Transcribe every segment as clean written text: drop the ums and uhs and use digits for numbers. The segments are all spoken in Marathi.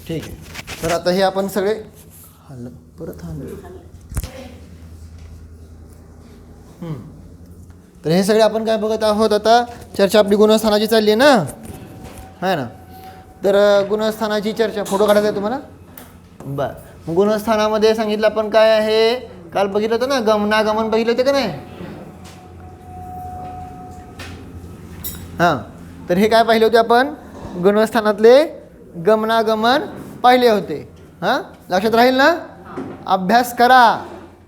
ठीक आहे. तर आता हे आपण सगळे परत तर हे सगळे आपण काय बघत आहोत आता. चर्चा आपली गुणस्थानाची चालली आहे ना, आहे ना. तर गुणस्थानाची चर्चा, फोटो काढायचा आहे तुम्हाला. बरं, गुणस्थानामध्ये सांगितलं आपण काय आहे. काल बघितलं होतं ना, गमनागमन बघितलं होतं का नाही. हां, तर हे काय पाहिले होते आपण, गुणस्थानातले गमनागमन पाहिले होते. हां, लक्षात राहील ना. अभ्यास करा,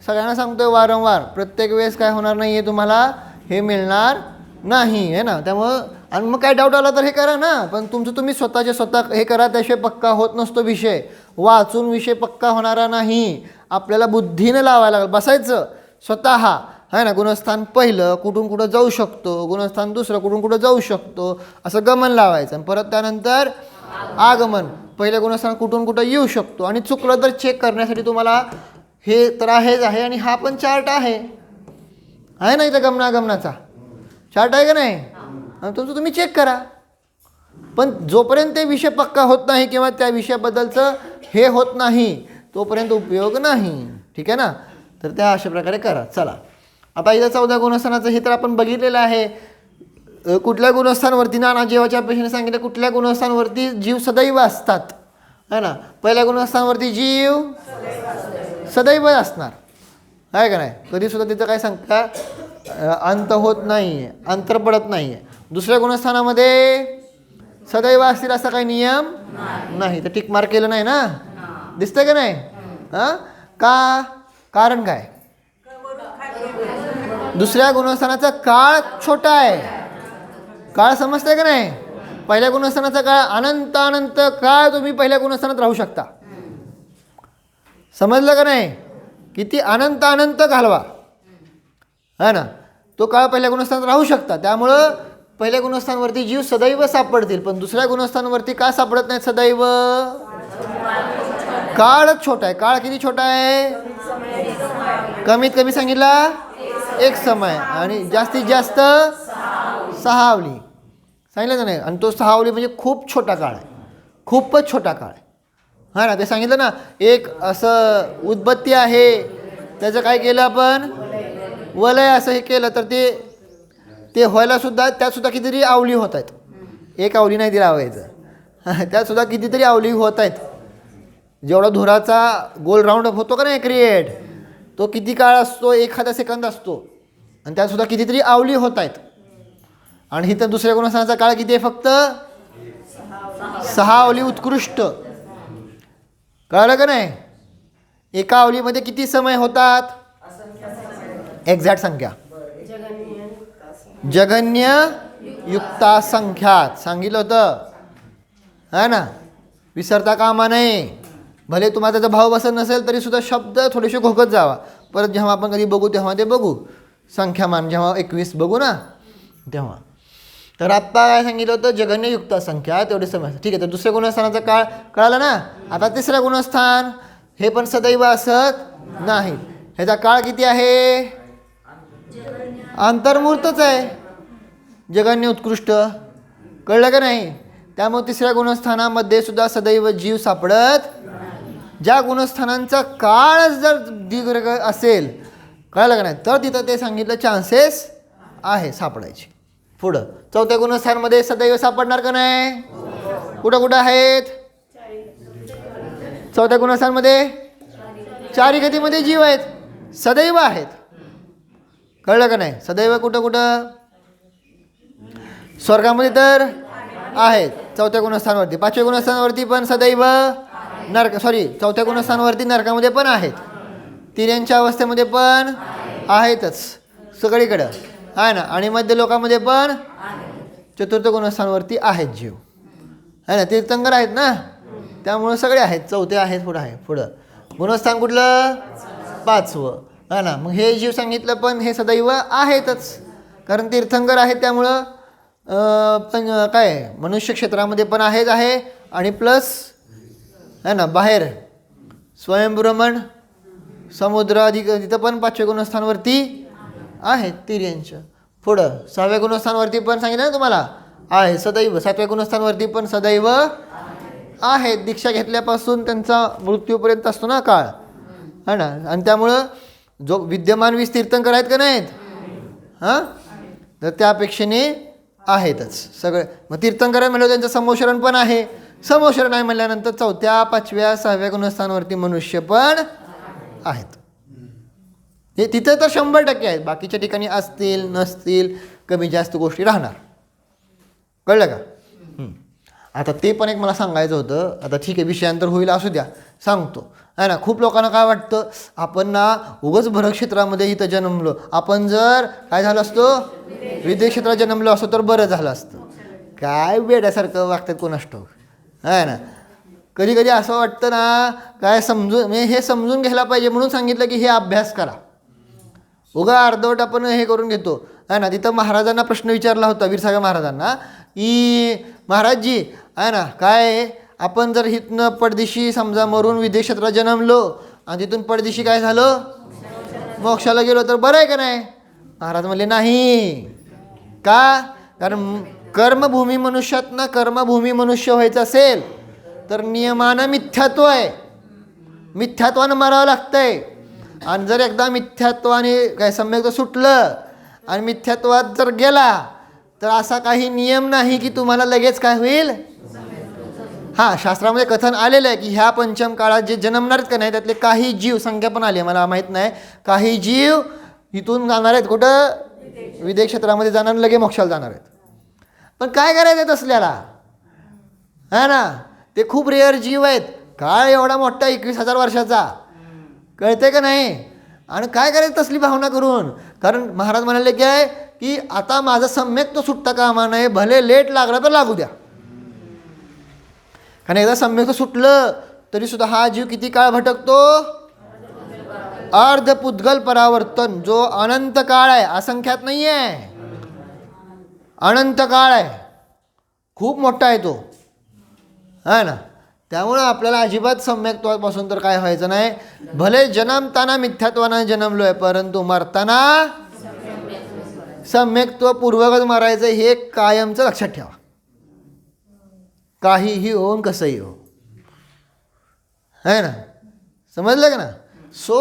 सगळ्यांना सांगतोय वारंवार. प्रत्येक वेळेस काय होणार नाही आहे तुम्हाला, हे मिळणार नाही आहे ना. त्यामुळं आणि मग काय डाऊट आला तर हे करा ना, पण तुमचं तुम्ही स्वतःचे स्वतः हे करा. त्याशिवाय पक्का होत नसतो विषय. वाचून विषय पक्का होणारा नाही. आपल्याला बुद्धीने लावायला लागेल, बसायचं स्वतः, आहे ना. गुणस्थान पहिलं कुठून कुठं जाऊ शकतो, गुणस्थान दुसरं कुठून कुठं जाऊ शकतो, असं गमन लावायचं. आणि परत त्यानंतर आगमन, पहिल्या गुणस्थान कुठून कुठं येऊ शकतो. आणि चुकलं तर चेक करण्यासाठी तुम्हाला हे तर आहेच आहे, आणि हा पण चार्ट आहे ना इथं, गमनागमनाचा चार्ट आहे का नाही. आणि तुमचं तुम्ही चेक करा. पण जोपर्यंत ते विषय पक्का होत नाही किंवा त्या विषयाबद्दलचं हे होत नाही, तोपर्यंत उपयोग नाही. ठीक आहे ना. तर त्या अशा प्रकारे करा. चला, आता इथं 14 गुणस्थानाचं हे तर आपण बघितलेलं आहे. कुठल्या गुणस्थानावरती नानाजीवाच्या अपेक्षेने सांगितलं, कुठल्या गुणस्थानावरती जीव सदैव असतात, है ना. पहिल्या गुणस्थानावरती जीव सदैव असणार, आहे का नाही. कधीसुद्धा तिथं काय सांगता अंत होत नाही आहे, अंतर पडत नाही आहे. दुसऱ्या गुणस्थानामध्ये सदैव असतील असा काही नियम नाही. तर टिक मार्क केलं नाही ना, दिसतंय का नाही. हां, का, कारण काय. दुसऱ्या गुणस्थानाचा काळ छोटा आहे. काळ समजतंय का नाही. पहिल्या गुणस्थानाचा काळ अनंत अनंत काळ तुम्ही पहिल्या गुणस्थानात राहू शकता. समजलं का नाही. किती अनंत अनंत घालवा, है ना. तो काळ पहिल्या गुणस्थानात राहू शकता. त्यामुळं पहिल्या गुणस्थानावरती जीव सदैव सापडतील. पण दुसऱ्या गुणस्थानावरती का सापडत नाही सदैव, काळच छोटा आहे. काळ किती छोटा आहे, कमीत कमी सांगितला एक समय, आणि जास्तीत जास्त 6 अवली सांगितलं नाही. आणि तो 6 अवली म्हणजे खूप छोटा काळ आहे, खूपच छोटा काळ आहे, हा ना. ते सांगितलं ना, एक असं उदबत्ती आहे, त्याचं काय केलं आपण, वलय असं हे केलं तर ते व्हायला सुद्धा, त्यातसुद्धा कितीतरी आवली होत आहेत. एक आवली नाही ती लावायचं, त्यातसुद्धा कितीतरी आवली होत आहेत. जेवढा धुराचा गोल राऊंड अप होतो का नाही क्रिएट, तो किती काळ असतो, एखादा सेकंद असतो, आणि त्यातसुद्धा कितीतरी आवली होत आहेत. आणि इथं दुसऱ्या गुणस्थानाचा काळ किती आहे, फक्त 6 आवली उत्कृष्ट. कळलं का नाही. एका आवलीमध्ये किती समय होतात, एक्झॅक्ट संख्या, जगन्य युक्ता संख्यात सांगितलं होतं, है ना. विसरता कामा नये. भले तुम्हाला त्याचा भाव बसत नसेल तरी सुद्धा शब्द थोडेसे घोकत जावा. परत जेव्हा आपण कधी बघू तेव्हा ते बघू, संख्यामान जेव्हा 21 बघू ना तेव्हा. तर आत्ता काय सांगितलं होतं, जगन्ययुक्त संख्या तेवढे समय. ठीक आहे. तर दुसऱ्या गुणस्थानाचा काळ कळाला ना. आता तिसऱ्या गुणस्थान, हे पण सदैव असत नाही. ह्याचा काळ किती आहे, अंतर्मुहूर्तच आहे, जगन्य उत्कृष्ट. कळलं का नाही. त्यामुळे तिसऱ्या गुणस्थानामध्ये सुद्धा सदैव जीव सापडत. ज्या गुणस्थानांचा काळ जर दीर्घ असेल, कळलं का नाही, तर तिथं ते सांगितलं चान्सेस आहे सापडायचे. पुढं चौथ्या गुणस्थानामध्ये सदैव सापडणार का नाही, कुठं कुठं आहेत. चौथ्या गुणस्थानामध्ये 4 गतीमध्ये जीव आहेत, सदैव आहेत. कळलं का नाही. सदैव कुठं कुठं, स्वर्गामध्ये तर आहेत चौथ्या गुणस्थानावरती. 5व्या गुणस्थानावरती पण सदैव चौथ्या गुणस्थानावरती नरकामध्ये पण आहेत. तिऱ्यांच्या अवस्थेमध्ये पण आहेतच सगळीकडं, आहे ना. आणि मध्य लोकामध्ये पण चतुर्थ गुणस्थानावरती आहेत जीव, आहे ना. तीर्थंकर आहेत ना, त्यामुळं सगळे आहेत. चौथे आहेत, पुढं आहे. पुढं गुणस्थान कुठलं, 5वं, है ना. मग हे जीव सांगितलं पण हे सदैव आहेतच, कारण तीर्थंकर आहेत. त्यामुळं पण काय मनुष्य क्षेत्रामध्ये पण आहेच आहे, आणि प्लस है ना बाहेर स्वयंभ्रमण समुद्र अधिक तिथं पण 5व्या गुणस्थानावरती आहेत तिर्यांच्या. पुढं 6व्या गुणस्थानावरती पण सांगितलं ना तुम्हाला आहे सदैव. 7व्या गुणस्थानावरती पण सदैव आहेत. दीक्षा घेतल्यापासून त्यांचा मृत्यूपर्यंत असतो ना काळ, है ना. आणि त्यामुळं जो विद्यमान 20 तीर्थंकर आहेत का नाहीत, हां, तर त्यापेक्षेने आहेतच सगळे. मग तीर्थंकर म्हणलं त्यांचं समोशरण पण आहे. समोशरण आहे म्हणल्यानंतर 4थ्या 5व्या 6व्या गुणस्थानावरती मनुष्य पण आहेत. हे तिथं तर 100% आहेत. बाकीच्या ठिकाणी असतील नसतील, कमी जास्त गोष्टी राहणार. कळलं का? आता ते पण एक मला सांगायचं होतं. आता ठीक आहे, विषयांतर होईल, असू द्या, सांगतो, आहे ना. खूप लोकांना काय वाटतं, आपण ना उगाच भरत क्षेत्रामध्ये इथं जन्मलो, आपण जर काय झालं असतो, विदेश क्षेत्रात जन्मलो असतो तर बरं झालं असतं. काय वेड्यासारखं वागतात कोणास ठाऊक, आहे ना. कधी कधी असं वाटतं ना, काय समजून हे समजून घ्यायला पाहिजे म्हणून सांगितलं की हे अभ्यास करा. उगा अर्धवट आपण हे करून घेतो, आहे ना. तिथं महाराजांना प्रश्न विचारला होता, वीरसागर महाराजांना, की महाराजजी, आहे ना, काय आपण जर इथनं पडदिशी समजा मरून विदेश क्षेत्रात जन्मलो आणि तिथून पडदिशी काय झालं, मोक्षाला गेलो, तर बरं आहे का नाही? महाराज म्हणले नाही. का? कारण कर्मभूमी मनुष्यातनं कर्मभूमी मनुष्य व्हायचं असेल तर नियमानं मिथ्यात्व आहे, मिथ्यात्वानं मारावं लागतंय. आणि जर एकदा मिथ्यात्वाने काय सम्यक सुटलं आणि मिथ्यात्वात जर गेला तर असा काही नियम नाही की तुम्हाला लगेच काय होईल. हां, शास्त्रामध्ये कथन आलेलं आहे की ह्या पंचम काळात जे जन्मणार आहेत का नाही, त्यातले काही जीव, संख्या पण आली आहे मला माहीत नाही, काही जीव इथून जाणार आहेत कुठं, विदेश क्षेत्रामध्ये जाणार, लगे मोक्षाला जाणार आहेत. पण काय करायचं तसल्याला, है ना. ते खूप रेअर जीव आहेत. काळ एवढा मोठा 21,000 वर्षाचा, कळते का नाही. आणि काय करायचं तसली भावना करून, कारण महाराज म्हणाले की आहे की आता माझं सम्यक तो सुटता कामा नये, भले लेट लागला तर लागू द्या. कारण एकदा सम्यक सुटलं तरी सुद्धा हा जीव किती काळ भटकतो, अर्ध पुद्गल परावर्तन, जो अनंत काळ आहे, असंख्यात नाही आहे, अनंत काळ आहे, खूप मोठा आहे तो, है ना. त्यामुळं आपल्याला अजिबात सम्यक्त्वापासून तर काय व्हायचं नाही. भले जन्मताना मिथ्यात्वानं जन्मलो आहे, परंतु मरताना सम्यक्त्व पूर्वकच मरायचं, हे कायमचं लक्षात ठेवा. काहीही होऊन कसंही हो, है ना. समजलं का ना. सो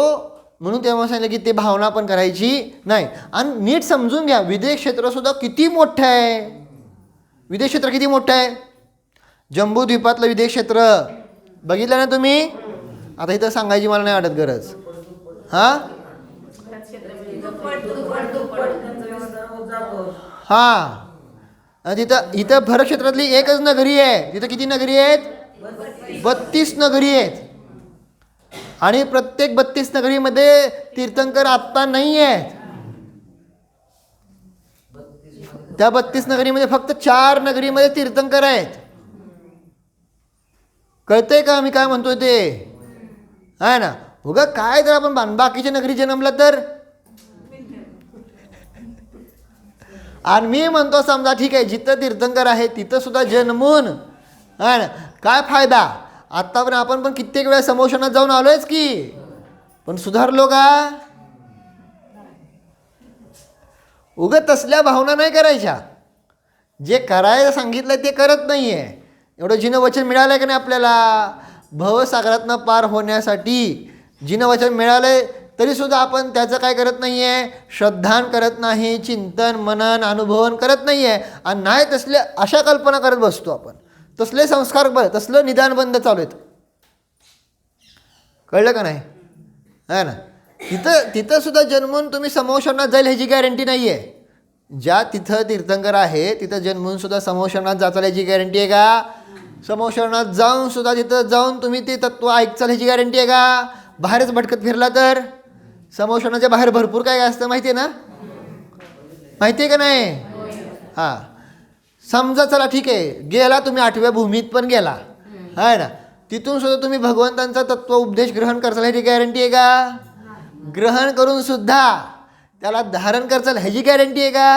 म्हणून तेव्हा सांगितलं की ते भावना पण करायची नाही. आणि नीट समजून घ्या, विदेश क्षेत्रसुद्धा किती मोठं आहे. विदेश क्षेत्र किती मोठं आहे. जम्बूद्वीपातलं विदेश क्षेत्र बघितलं ना तुम्ही. आता इथं सांगायची मला नाही वाटत गरज. हां हां, तिथं इथं भरत क्षेत्रातली एकच नगरी आहे. तिथं किती नगरी आहेत, 32 नगरी आहेत. आणि प्रत्येक 32 नगरीमध्ये तीर्थंकर आत्ता नाही आहेत. त्या 32 नगरीमध्ये फक्त 4 नगरीमध्ये तीर्थंकर आहेत. कळतंय का मी काय म्हणतोय ते, आहे ना. उगा काय जर आपण बाकीच्या नगरी जन्मला तर, आणि मी म्हणतो समजा ठीक आहे, जिथं तीर्थंकर आहे तिथं सुद्धा जन्मून, आहे ना, काय फायदा. आत्तापर्यंत आपण पण कित्येक वेळा समोशनात जाऊन आलोयच की, पण सुधारलो का. उगत तसल्या भावना नाही करायच्या. जे करायला सांगितलं ते करत नाही आहे. एवढं जिनं वचन मिळालं आहे का नाही आपल्याला, भवसागरातनं पार होण्यासाठी जिनं वचन मिळालं आहे, तरीसुद्धा आपण त्याचं काय करत नाही आहे, श्रद्धान करत नाही, चिंतन मनन अनुभवन करत नाही आहे. आणि नाही तसले अशा कल्पना करत बसतो आपण, तसले संस्कार तसलं निदान बंद चालू आहेत. कळलं का नाही, आहे ना. तिथं सुद्धा जन्मून तुम्ही समोशरणात जाईल ह्याची गॅरंटी नाही आहे. ज्या तिथं तीर्थंकर आहे तिथं जन्मून सुद्धा समोशरणात जाचाल ह्याची गॅरंटी आहे का. समोशरणात जाऊन सुद्धा तिथं जाऊन तुम्ही ते तत्व ऐकचाल ह्याची गॅरंटी आहे का. बाहेरच भटकत फिरला तर. समोशरणाच्या बाहेर भरपूर काय असतं माहिती आहे ना, माहिती आहे का नाही. हां, समजा चला ठीक आहे, गेला तुम्ही 8व्या भूमीत पण गेला, आहे ना. तिथून सुद्धा तुम्ही भगवंतांचा तत्व उपदेश ग्रहण करचाल ह्याची गॅरंटी आहे का. ग्रहण करून सुद्धा त्याला धारण करचाल ह्याची गॅरंटी आहे का,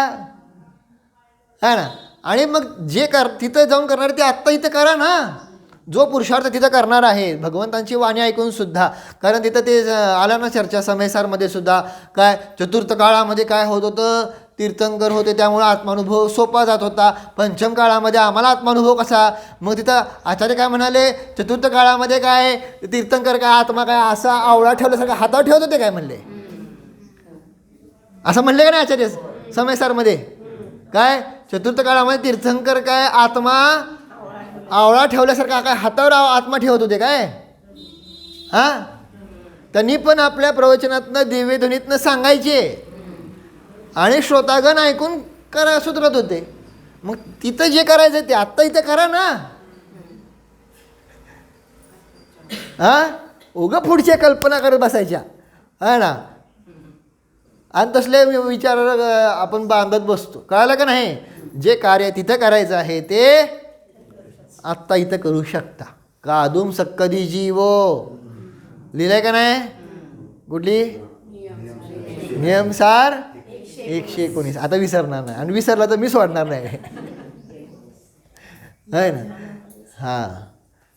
है ना. आणि मग जे तिथं जाऊन करणार ते आत्ता इथं करा ना. जो पुरुषार्थ तिथं करणार आहे भगवंतांची वाणी ऐकून सुद्धा, कारण तिथं ते आलं ना चर्चा समयसारमध्ये सुद्धा, काय चतुर्थ काळामध्ये काय होत होतं, तीर्थंकर होते, त्यामुळे आत्मानुभव सोपा जात होता. पंचम काळामध्ये आम्हाला आत्मानुभव कसा? मग तिथं आचार्य काय म्हणाले, चतुर्थ काळामध्ये काय तीर्थंकर काय आत्मा काय असा आवळा ठेवल्यासारखा हातावर ठेवत होते काय म्हणले? असं म्हणले का नाही आचार्य समयसारमध्ये? काय चतुर्थ काळामध्ये तीर्थंकर काय आत्मा आवळा ठेवल्यासारखा काय हातावर आत्मा ठेवत होते काय? हां, त्यांनी पण आपल्या प्रवचनातनं दिव्यध्वनीतनं सांगायचे आणि श्रोतागण ऐकून सुधरत होते. मग तिथं जे करायचं ते आत्ता इथं करा ना. हां, उगं पुढच्या कल्पना करत बसायच्या हा ना, आणि तसले विचार आपण बांधत बसतो. कळालं का नाही? जे कार्य तिथं करायचं आहे ते आत्ता इथं करू शकता. कादुम सक्कदी जीवो लिहिलंय का नाही? कुठली? नियमसार 119. आता विसरणार नाही, आणि विसरला तर मी सोडणार नाही आहे ना. हां,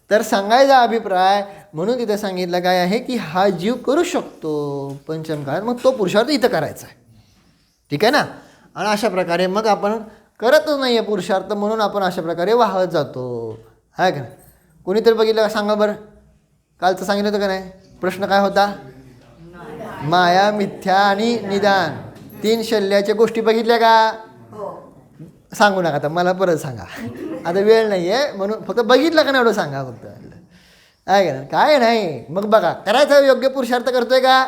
तर सांगायचा अभिप्राय म्हणून तिथे सांगितलं काय आहे की हा जीव करू शकतो पंचम काळात, मग तो पुरुषार्थ इथं करायचा आहे. ठीक आहे ना. आणि अशा प्रकारे मग आपण करतच नाही आहे पुरुषार्थ, म्हणून आपण अशा प्रकारे वाहत जातो आहे का? कोणीतरी बघितलं का? सांगा बरं. कालचं सांगितलं होतं का नाही? प्रश्न काय होता? माया, मिथ्या आणि निदान 3 शल्याच्या गोष्टी बघितल्या का? सांगू नका आता, मला परत सांगा. आता वेळ नाही आहे म्हणून फक्त बघितलं का नाही एवढं सांगा फक्त. आहे का नाही? काय नाही. मग बघा, करायचा योग्य पुरुषार्थ करतोय का?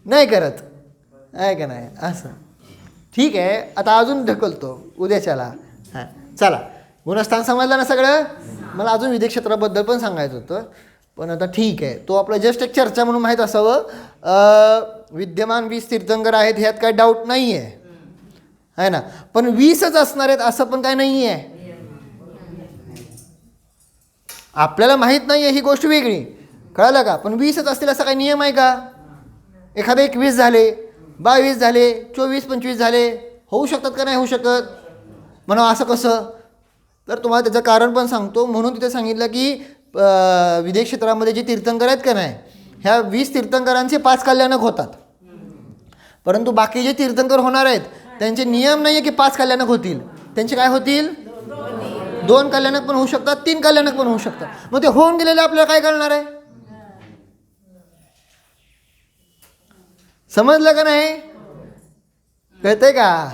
नाही करत आहे का नाही? असं ठीक आहे. आता अजून ढकलतो उद्याच्याला. हां, चला. गुणस्थान समजलं ना सगळं? मला अजून विधी क्षेत्राबद्दल पण सांगायचं होतं, पण आता ठीक आहे. तो आपलं जस्ट एक चर्चा म्हणून माहीत असावं. विद्यमान 20 तीर्थंकर आहेत ह्यात काही डाऊट नाही आहे ना, पण 20च असणार आहेत असं पण काय नाही आहे. आपल्याला माहीत नाही आहे ही गोष्ट वेगळी, कळालं का? पण 20च असतील असा काही नियम आहे का? एखादे 21 झाले, 22 झाले, 24, 25 झाले, होऊ शकतात का नाही होऊ शकत? म्हणा असं कसं? तर तुम्हाला त्याचं कारण पण सांगतो. म्हणून तिथे सांगितलं की विदेश क्षेत्रामध्ये जे तीर्थंकर आहेत का नाही, ह्या 20 तीर्थंकरांचे 5 कल्याणक होतात, परंतु बाकी जे तीर्थंकर होणार आहेत त्यांचे नियम नाही आहे की 5 कल्याणक होतील. त्यांचे काय होतील? 2 कल्याणक पण होऊ शकतात, 3 कल्याणक पण होऊ शकतात. मग ते होऊन गेलेले आपल्याला काय करणार आहे? समजलं का नाही? कळतंय का?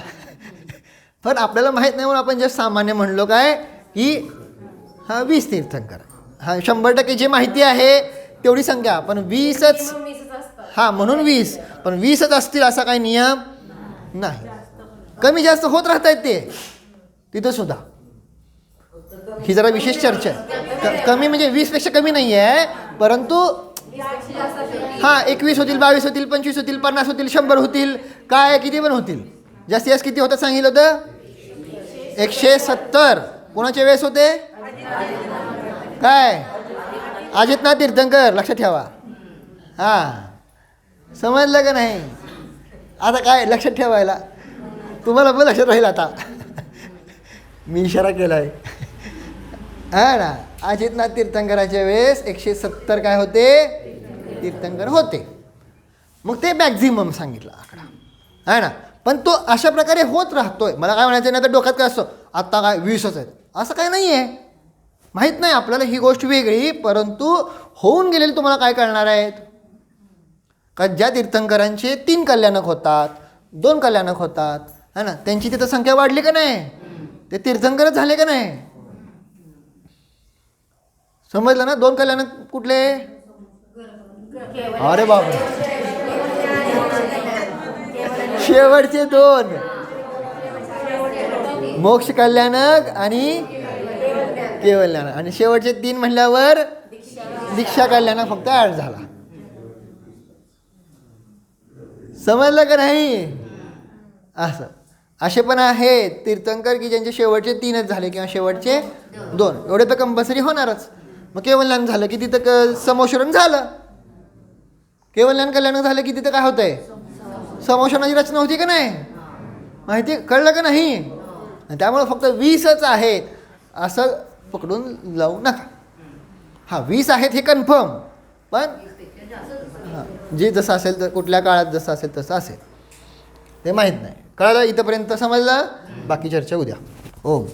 पण आपल्याला माहीत नाही म्हणून आपण जस्ट सामान्य म्हणलो काय की हा 20 तीर्थंकर. हा 100% जी माहिती आहे तेवढी संख्या, पण 20च. हां, म्हणून 20. पण 20च असतील असा काही नियम नाही. कमी जास्त होत राहत आहेत ते तिथं सुद्धा. ही जरा विशेष चर्चा आहे. कमी म्हणजे 20पेक्षा कमी नाही आहे, परंतु हां 21 होतील, 22 होतील, 25 होतील, 50 होतील, 100 होतील, काय किती पण होतील. जास्तीत जास्त किती होतं सांगितलं होतं? 170. कोणाच्या वेळेस होते? काय? अजितनाथ तीर्थंकर. लक्षात ठेवा. हां, समजलं का नाही? आता काय लक्षात ठेवायला तुम्हाला पण लक्षात राहील. आता मी इशारा केला आहे हा ना. अजितनाथ तीर्थंकराच्या वेळेस 170 काय होते? तीर्थंकर होते. मग ते मॅक्झिमम सांगितलं आकडा आहे ना. पण तो अशा प्रकारे होत राहतोय. मला काय म्हणायचं नाही तर डोक्यात काय असतं आत्ता काय 20च आहेत असं काय नाही आहे. माहीत नाही आपल्याला ही गोष्ट वेगळी, परंतु होऊन गेलेली तुम्हाला काय कळणार आहेत का? ज्या तीर्थंकरांचे 3 कल्याणक होतात, 2 कल्याणक होतात है ना, त्यांची तिथं संख्या वाढली का नाही? ते तीर्थंकरच झाले का नाही? समजलं ना? 2 कल्याणक कुठले? अरे बाबा, शेवटचे 2 मोक्ष कल्याणक आणि केवल्याणक, आणि शेवटचे 3 म्हणल्यावर दीक्षा कल्याणक फक्त ॲड झाला. समजलं का नाही? असं असे पण आहेत तीर्थंकर की ज्यांचे शेवटचे 3च झाले किंवा शेवटचे 2. एवढे तर कंपल्सरी होणारच. मग केवल्याण झालं की तिथं समोशरण झालं. केवल्याण कल्याण झालं की तिथं काय होतंय? समोशरणाची रचना होती का नाही? माहिती कळलं का नाही? त्यामुळे फक्त 20च आहेत असं पकडून लावू नका. हां 20 आहेत हे कन्फर्म, पण हां जे जसं असेल तर कुठल्या काळात जसं असेल तसं असेल ते माहीत नाही. कळालं? इथंपर्यंत समजलं? बाकी चर्चा उद्या. ओम.